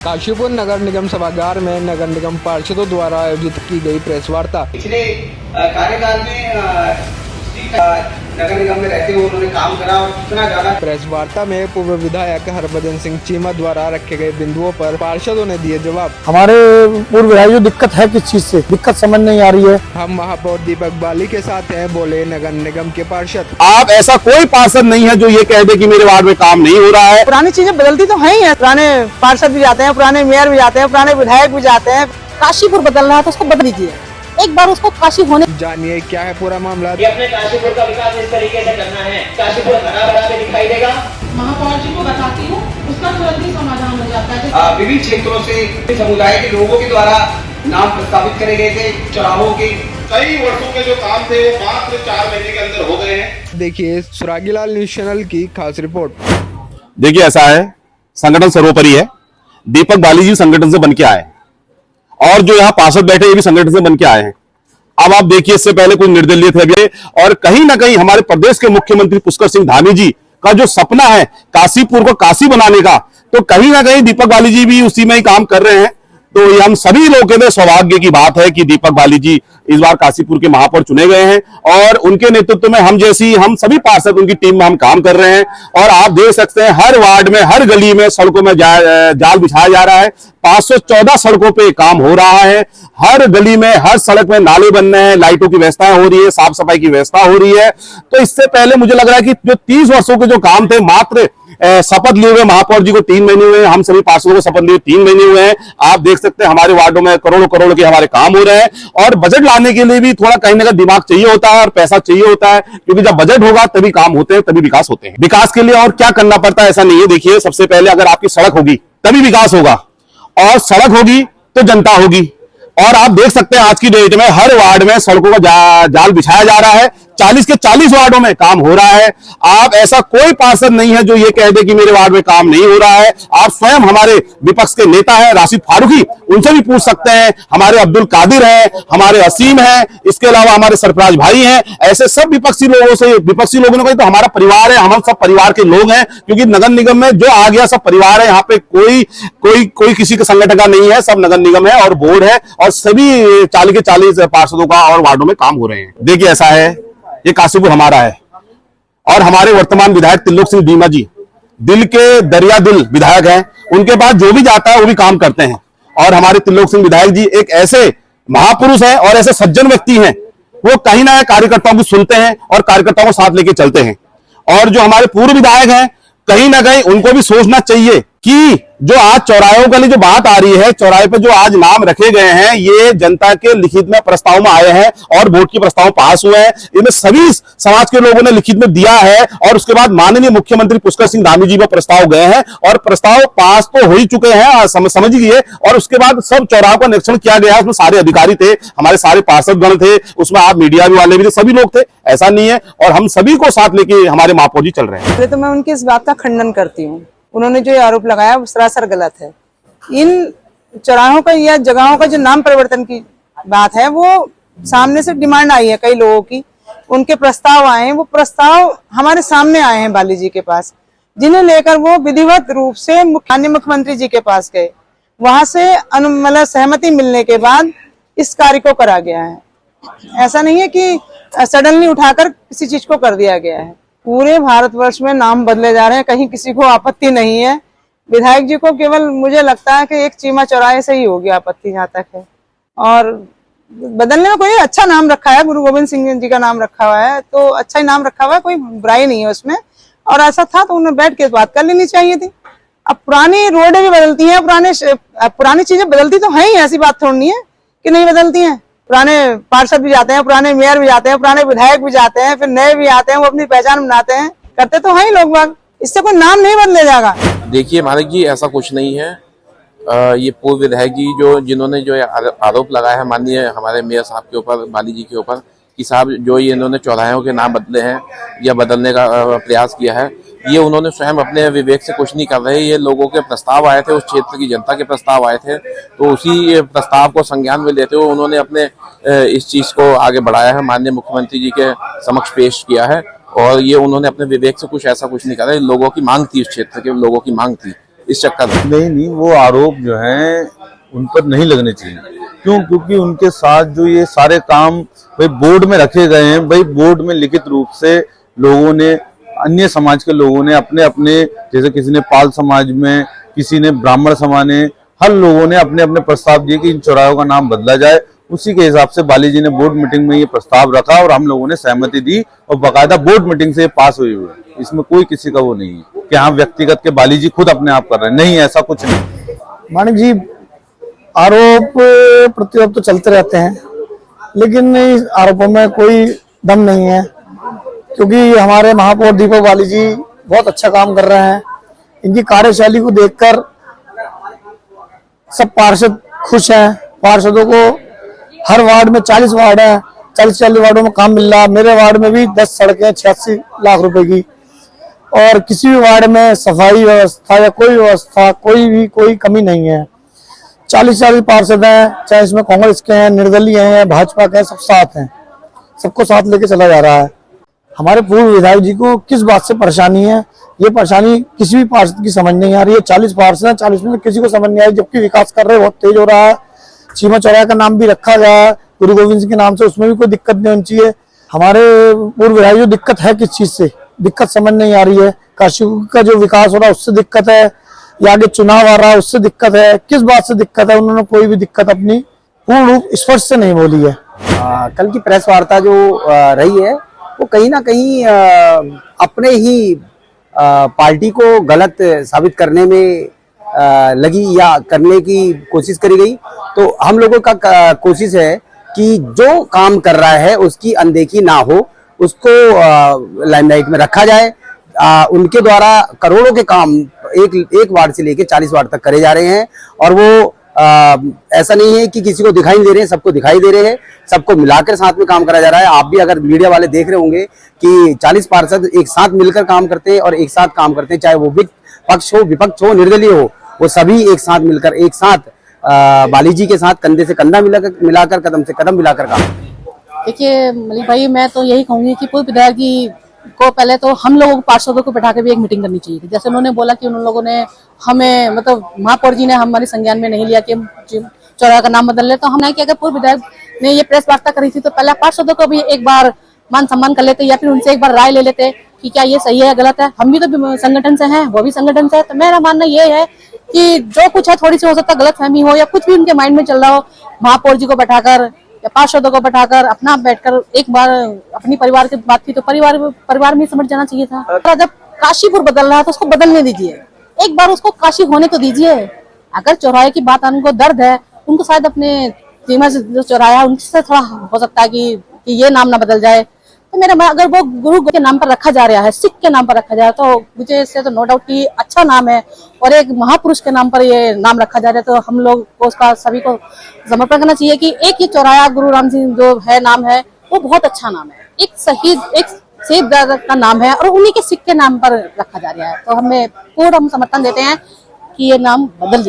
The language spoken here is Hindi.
काशीपुर नगर निगम सभागार में नगर निगम पार्षदों द्वारा आयोजित की गई प्रेस वार्ता। पिछले कार्यकाल में नगर निगम में रहते हुए उन्होंने काम करा और कितना ज्यादा। प्रेस वार्ता में पूर्व विधायक हरभजन सिंह चीमा द्वारा रखे गए बिंदुओं पर पार्षदों ने दिए जवाब। हमारे पूर्व विधायक जो दिक्कत है, किस चीज से दिक्कत समझ नहीं आ रही है। हम महापौर दीपक बाली के साथ हैं, बोले नगर निगम के पार्षद। आप ऐसा कोई पार्षद नहीं है जो ये कह दे कि मेरे वार्ड में काम नहीं हो रहा है। पुरानी चीजें बदलती तो है ही है, पुराने पार्षद भी जाते हैं, पुराने मेयर भी जाते हैं, पुराने विधायक भी जाते हैं। काशीपुर बदल रहा है तो उसको बदल दीजिए, एक बार उसको काशी होने। जानिए क्या है पूरा मामला। ये अपने काशीपुर का विकास इस तरीके से करना है, काशीपुर हरा भरा भी दिखाई देगा। महापौर जी को बताती हूँ, उसका तुरंत ही समाधान हो जाता है। विभिन्न क्षेत्रों से समुदाय के लोगों के द्वारा नाम प्रस्तावित करे गए थे। चौराहों के कई वर्षों के जो काम थे वो मात्र 4 महीने के अंदर हो गए हैं। देखिए सुरागीलाल न्यूज चैनल की खास रिपोर्ट। देखिए ऐसा है, संगठन सर्वोपरि है। दीपक बाली जी संगठन से बन के आए और जो यहाँ पार्षद बैठे ये भी संगठन से बन के आए हैं। अब आप देखिए, इससे पहले कुछ निर्दलीय थे और कहीं ना कहीं हमारे प्रदेश के मुख्यमंत्री पुष्कर सिंह धामी जी का जो सपना है काशीपुर को काशी बनाने का, तो कहीं ना कहीं दीपक बाली जी भी उसी में ही काम कर रहे हैं। तो ये हम सभी लोगों के लिए सौभाग्य की बात है कि दीपक बाली जी इस बार काशीपुर के महापौर चुने गए हैं और उनके नेतृत्व में हम सभी पार्षद उनकी टीम में हम काम कर रहे हैं। और आप देख सकते हैं हर वार्ड में, हर गली में, सड़कों में जाल बिछाया जा रहा है। 514 सड़कों पे काम हो रहा है। हर गली में, हर सड़क में नाले बन रहे हैं, लाइटों की व्यवस्था हो रही है, साफ सफाई की व्यवस्था हो रही है। तो इससे पहले मुझे लग रहा है कि जो 30 वर्षों के जो काम थे, मात्र शपथ लिए हुए महापौर जी को 3 महीने हुए हैं, हम सभी पार्षदों को शपथ लिए 3 महीने हुए हैं। आप देख सकते हैं हमारे वार्डों में करोड़ों करोड़ के हमारे काम हो रहे हैं। और बजट लाने के लिए भी थोड़ा कहीं ना कहीं दिमाग चाहिए होता है और पैसा चाहिए होता है, क्योंकि जब बजट होगा तभी काम होते हैं, तभी विकास होते हैं। विकास के लिए और क्या करना पड़ता है ऐसा नहीं है। देखिए, सबसे पहले अगर आपकी सड़क होगी तभी विकास होगा और सड़क होगी तो जनता होगी। और आप देख सकते हैं आज की डेट में हर वार्ड में सड़कों का जाल बिछाया जा रहा है। 40 के 40 वार्डों में काम हो रहा है। आप ऐसा कोई पार्षद नहीं है जो ये कह दे कि मेरे वार्ड में काम नहीं हो रहा है। आप स्वयं हमारे विपक्ष के नेता हैं राशिद फारूकी, उनसे भी पूछ सकते हैं। हमारे अब्दुल कादिर हैं, हमारे असीम हैं, इसके अलावा हमारे सरफराज भाई हैं। ऐसे सब विपक्षी लोगों ने कहा तो हमारा परिवार है, हम सब परिवार के लोग हैं, क्योंकि नगर निगम में जो आ गया सब परिवार है। यहाँ पे कोई किसी के संगठन का नहीं है, सब नगर निगम है और बोर्ड है और सभी 40 के 40 पार्षदों का और वार्डों में काम हो रहे हैं। देखिए ऐसा है, ये काशीपुर हमारा है और हमारे वर्तमान विधायक त्रिलोक सिंह दीमा जी दिल के दरिया दिल विधायक हैं। उनके पास जो भी जाता है वो भी काम करते हैं। और हमारे त्रिलोक सिंह विधायक जी एक ऐसे महापुरुष हैं और ऐसे सज्जन व्यक्ति हैं, वो कहीं ना कार्यकर्ताओं को सुनते हैं और कार्यकर्ताओं को साथ लेके चलते हैं। और जो हमारे पूर्व विधायक हैं, कहीं ना कहीं उनको भी सोचना चाहिए कि जो आज चौराहों के लिए जो बात आ रही है, चौराहे पे जो आज नाम रखे गए हैं, ये जनता के लिखित में प्रस्ताव में आए हैं और वोट के प्रस्ताव पास हुए हैं। इनमें सभी समाज के लोगों ने लिखित में दिया है और उसके बाद माननीय मुख्यमंत्री पुष्कर सिंह धामी जी पर प्रस्ताव गए हैं और प्रस्ताव पास तो हो ही चुके हैं, समझिए। और उसके बाद सब चौराहों का निरीक्षण किया गया, उसमें सारे अधिकारी थे, हमारे सारे पार्षद गण थे, उसमें आप मीडिया वाले भी थे, सभी लोग थे, ऐसा नहीं है। और हम सभी को साथ लेके हमारे महापौर जी चल रहे हैं। तो मैं उनकी इस बात का खंडन करती हूँ। उन्होंने जो आरोप लगाया वो सरासर गलत है। इन चौराहों का या जगहों का जो नाम परिवर्तन की बात है, वो सामने से डिमांड आई है कई लोगों की, उनके प्रस्ताव आए हैं, वो प्रस्ताव हमारे सामने आए हैं बाली जी के पास, जिन्हें लेकर वो विधिवत रूप से माननीय मुख्यमंत्री जी के पास गए। वहां से मतलब सहमति मिलने के बाद इस कार्य को करा गया है। ऐसा नहीं है कि सडनली उठाकर किसी चीज को कर दिया गया है। पूरे भारतवर्ष में नाम बदले जा रहे हैं, कहीं किसी को आपत्ति नहीं है। विधायक जी को केवल मुझे लगता है कि एक चीमा चौराहे से ही होगी आपत्ति, जहाँ तक है। और बदलने में कोई अच्छा नाम रखा है, गुरु गोविंद सिंह जी का नाम रखा हुआ है, तो अच्छा ही नाम रखा हुआ है, कोई बुराई नहीं है उसमें। और ऐसा था तो उन्हें बैठ के बात कर लेनी चाहिए थी। अब पुरानी रोडें भी बदलती हैं, पुरानी चीजें बदलती तो है ही, ऐसी बात थोड़ी है कि नहीं बदलती हैं। पुराने पार्षद भी जाते हैं, पुराने मेयर भी जाते हैं, पुराने विधायक भी जाते हैं, फिर नए भी आते हैं, वो अपनी पहचान बनाते हैं, करते तो हैं ही लोग बाग। इससे कोई नाम नहीं बदले जाएगा। देखिए मालिक जी, ऐसा कुछ नहीं है। ये पूर्व विधायक जी जिन्होंने जो आरोप लगाया है माननीय हमारे मेयर साहब के ऊपर, बाली जी के ऊपर, कि साहब जो ये इन्होंने चौराहों के नाम बदले हैं या बदलने का प्रयास किया है, ये उन्होंने स्वयं अपने विवेक से कुछ नहीं कर रहे। ये लोगों के प्रस्ताव आए थे, उस क्षेत्र की जनता के प्रस्ताव आए थे, तो उसी प्रस्ताव को संज्ञान में लेते हुए उन्होंने अपने इस चीज को आगे बढ़ाया है, माननीय मुख्यमंत्री जी के समक्ष पेश किया है। और ये उन्होंने अपने विवेक से कुछ ऐसा कुछ नहीं करा। लोगों की मांग थी, उस क्षेत्र के लोगों की मांग थी, इस चक्कर में। नहीं, वो आरोप जो है उन पर नहीं लगने चाहिए। क्यों? क्योंकि उनके साथ जो ये सारे काम भाई बोर्ड में रखे गए हैं, भाई बोर्ड में लिखित रूप से लोगों ने, अन्य समाज के लोगों ने अपने अपने, जैसे किसी ने पाल समाज में, किसी ने ब्राह्मण समाज ने, हर लोगों ने अपने अपने प्रस्ताव दिए कि इन चौराहों का नाम बदला जाए। उसी के हिसाब से बाली जी ने बोर्ड मीटिंग में ये प्रस्ताव रखा और हम लोगों ने सहमति दी और बाकायदा बोर्ड मीटिंग से पास हुई हुई है। इसमें कोई किसी का वो नहीं है कि हाँ व्यक्तिगत के बाली जी खुद अपने आप कर रहे हैं, नहीं, ऐसा कुछ नहीं। मानिक जी, आरोप प्रत्यारोप तो चलते रहते हैं, लेकिन इस आरोपों में कोई दम नहीं है, क्योंकि हमारे महापौर दीपक बाली जी बहुत अच्छा काम कर रहे हैं। इनकी कार्यशैली को देखकर सब पार्षद खुश हैं। पार्षदों को हर वार्ड में 40 वार्ड है, 40 वार्डों में काम मिल रहा है। मेरे वार्ड में भी 10 सड़कें 86 लाख रुपए की, और किसी भी वार्ड में सफाई व्यवस्था या कोई व्यवस्था कोई कमी नहीं है। 40 पार्षद हैं, चाहे इसमें कांग्रेस के हैं, निर्दलीय हैं, भाजपा के हैं, सब साथ हैं, सबको साथ लेके चला जा रहा है। हमारे पूर्व विधायक जी को किस बात से परेशानी है, ये परेशानी किसी भी पार्षद की समझ नहीं आ रही है। 40 पार्षद हैं, 40 में किसी को समझ नहीं आ रही, जबकि विकास कर रहे बहुत तेज हो रहा है। चीमा चौराहे का नाम भी रखा गया है गुरु गोविंद सिंह के नाम से, उसमें भी कोई दिक्कत नहीं होनी चाहिए। हमारे पूर्व विधायक जो दिक्कत है, किस चीज से दिक्कत समझ नहीं आ रही है। काशी का जो विकास हो रहा है उससे दिक्कत है, या आगे चुनाव आ रहा है उससे दिक्कत है, किस बात से दिक्कत है, उन्होंने कोई भी दिक्कत अपनी पूर्ण रूप स्पष्ट से नहीं बोली है। कल की प्रेस वार्ता जो रही है वो कहीं ना कहीं अपने ही पार्टी को गलत साबित करने में लगी या करने की कोशिश करी गई। तो हम लोगों का कोशिश है कि जो काम कर रहा है उसकी अनदेखी ना हो, उसको लाइमलाइट में रखा जाए। उनके द्वारा करोड़ों के काम एक वार्ड से लेकर 40 वार्ड तक करे जा रहे हैं, और वो ऐसा नहीं है कि किसी को दिखाई दे रहे हैं, सबको दिखाई दे रहे हैं, सबको मिलाकर साथ में काम करा जा रहा है। आप भी अगर मीडिया वाले देख रहे होंगे कि 40 पार्षद एक साथ मिलकर काम करते हैं और एक साथ काम करते हैं, चाहे वो पक्ष हो, विपक्ष हो, निर्दलीय हो, वो सभी एक साथ मिलकर एक साथ बाली जी के साथ कंधे से कंधा मिलाकर कदम से कदम मिलाकर काम। देखिए मलिक भाई, मैं तो यही कहूंगी कि पूर्व विधायक जी को पहले तो हम लोगों पार्षदों को बैठा के भी एक मीटिंग करनी चाहिए थी। जैसे उन्होंने बोला कि उन लोगों ने हमें, मतलब महापौर जी ने हमारे संज्ञान में नहीं लिया कि चौराहा का नाम बदल ले, तो हमने कि अगर पूर्व विधायक ने ये प्रेस वार्ता करी थी तो पहले पार्षदों को भी एक बार मान सम्मान कर लेते, या फिर उनसे एक बार राय ले लेते कि क्या ये सही है गलत है। हम भी तो संगठन से हैं, वो भी संगठन से है। तो मेरा मानना ये है कि जो कुछ है, थोड़ी सी हो सकता है गलतफहमी हो या कुछ भी उनके माइंड में चल रहा हो, महापौर जी को बैठाकर या पार्षदों को बैठाकर अपना बैठकर एक बार अपनी परिवार की बात थी तो परिवार में समझ जाना चाहिए था। और जब काशीपुर बदल रहा है तो उसको बदलने दीजिए, एक बार उसको काशी होने तो दीजिए। अगर चौराहे की बात उनको दर्द है, उनको शायद अपने सीमा से जो चौराहा उनसे थोड़ा हो सकता है कि ये नाम ना बदल जाए। तो मेरा अगर वो गुरु के नाम पर रखा जा रहा है, सिख के नाम पर रखा जा रहा है, तो मुझे इससे तो नो डाउट कि अच्छा नाम है, और एक महापुरुष के नाम पर ये नाम रखा जा रहा है, तो हम लोग को उसका सभी को समर्पण करना चाहिए कि एक ये चौराहा गुरु राम सिंह जो है नाम है, वो बहुत अच्छा नाम है, एक शहीद, एक सेवदार का नाम है, और उन्हीं के सिख के नाम पर रखा जा रहा है। तो हमें पूर्ण हम समर्थन देते हैं कि ये नाम बदल जाए।